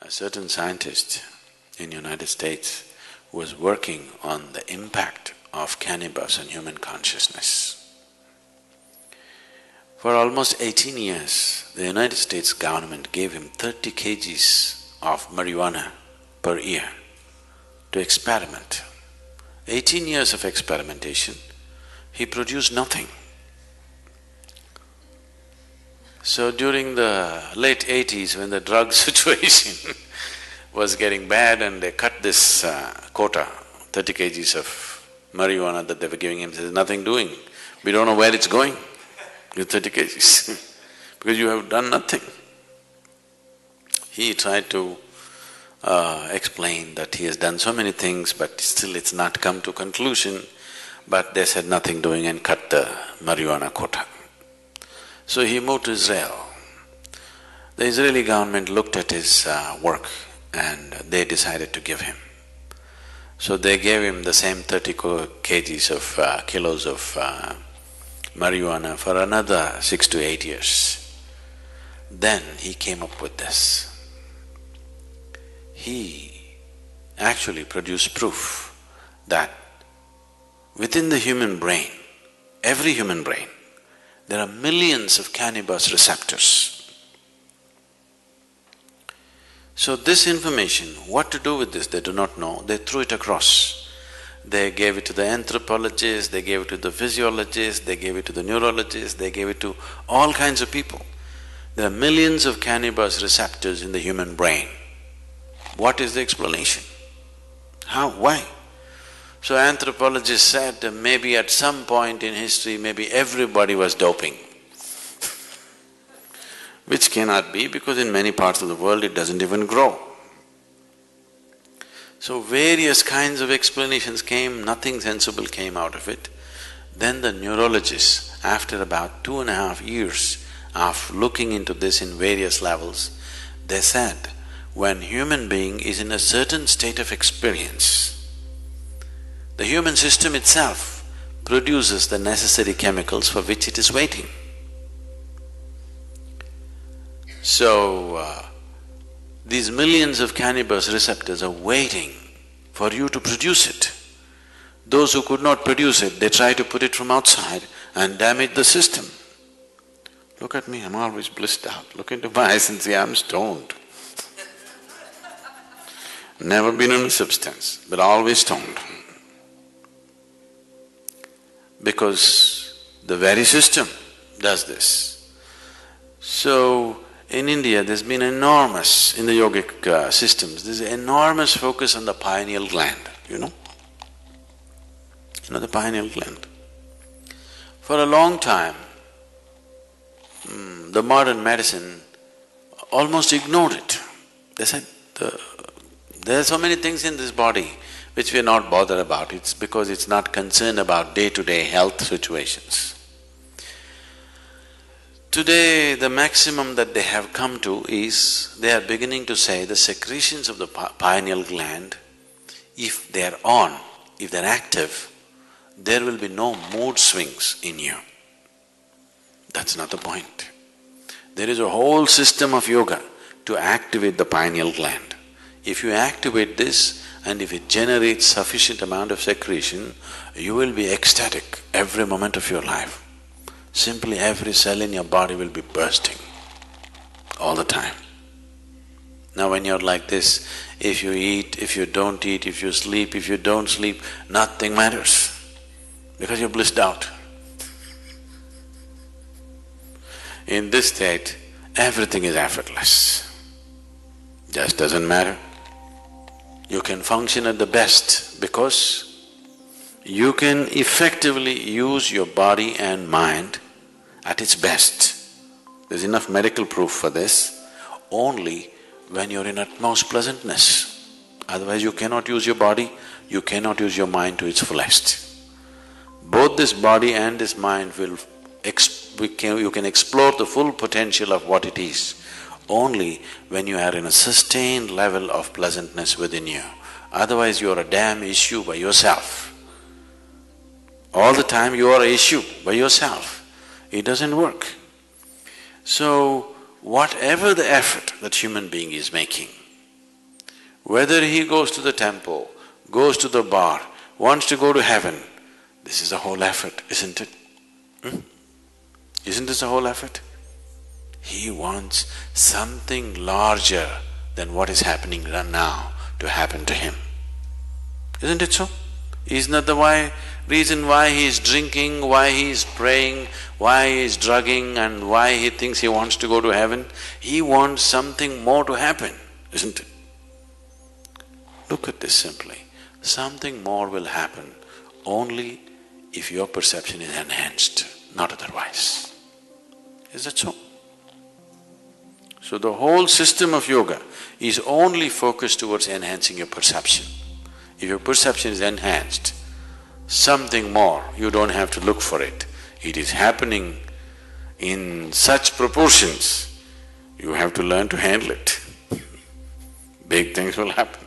a certain scientist in United States was working on the impact of cannabis on human consciousness. For almost 18 years, the United States government gave him 30 kgs of marijuana per year to experiment. 18 years of experimentation, he produced nothing. So during the late 80s, when the drug situation was getting bad and they cut this quota, 30 kgs of marijuana that they were giving him, there's nothing doing. We don't know where it's going with 30 kgs because you have done nothing. He tried to explain that he has done so many things but still it's not come to conclusion, but they said nothing doing and cut the marijuana quota. So he moved to Israel. The Israeli government looked at his work and they decided to give him. So they gave him the same 30 kgs of kilos of marijuana for another 6 to 8 years. Then he came up with this. He actually produced proof that within the human brain, every human brain, there are millions of cannabis receptors. So this information, what to do with this, they do not know, they threw it across. They gave it to the anthropologists, they gave it to the physiologists, they gave it to the neurologists, they gave it to all kinds of people. There are millions of cannabis receptors in the human brain. What is the explanation? How? Why? So anthropologists said maybe at some point in history, maybe everybody was doping, which cannot be because in many parts of the world it doesn't even grow. So various kinds of explanations came, nothing sensible came out of it. Then the neurologists, after about 2.5 years of looking into this in various levels, they said, when human being is in a certain state of experience, the human system itself produces the necessary chemicals for which it is waiting. So, these millions of cannabis receptors are waiting for you to produce it. Those who could not produce it, they try to put it from outside and damage the system. Look at me, I'm always blissed out. Look into my eyes and see I'm stoned. Never been on a substance, but always stoned. Because the very system does this. So, in India there's been enormous, in the yogic systems, there's enormous focus on the pineal gland, you know? You know the pineal gland? For a long time, the modern medicine almost ignored it. They said, there are so many things in this body which we are not bothered about, it's because it's not concerned about day-to-day health situations. Today, the maximum that they have come to is, they are beginning to say the secretions of the pineal gland, if they're on, if they're active, there will be no mood swings in you. That's not the point. There is a whole system of yoga to activate the pineal gland. If you activate this and if it generates sufficient amount of secretion, you will be ecstatic every moment of your life. Simply every cell in your body will be bursting all the time. Now when you're like this, if you eat, if you don't eat, if you sleep, if you don't sleep, nothing matters because you're blissed out. In this state, everything is effortless. Just doesn't matter. You can function at the best because you can effectively use your body and mind at its best. There's enough medical proof for this, only when you're in utmost pleasantness. Otherwise you cannot use your body, you cannot use your mind to its fullest. Both this body and this mind will… you can explore the full potential of what it is only when you are in a sustained level of pleasantness within you. Otherwise you are a damn issue by yourself. All the time you are an issue by yourself. It doesn't work. So, whatever the effort that human being is making, Whether he goes to the temple, goes to the bar, wants to go to heaven, this is the whole effort, isn't it? Isn't this the whole effort? He wants something larger than what is happening now to happen to him. Isn't it so? Isn't that the reason why he is drinking, why he is praying, why he is drugging and why he thinks he wants to go to heaven? He wants something more to happen, isn't it? Look at this simply. Something more will happen only if your perception is enhanced, not otherwise. Is that so? So the whole system of yoga is only focused towards enhancing your perception. If your perception is enhanced, something more, you don't have to look for it. It is happening in such proportions, you have to learn to handle it. Big things will happen.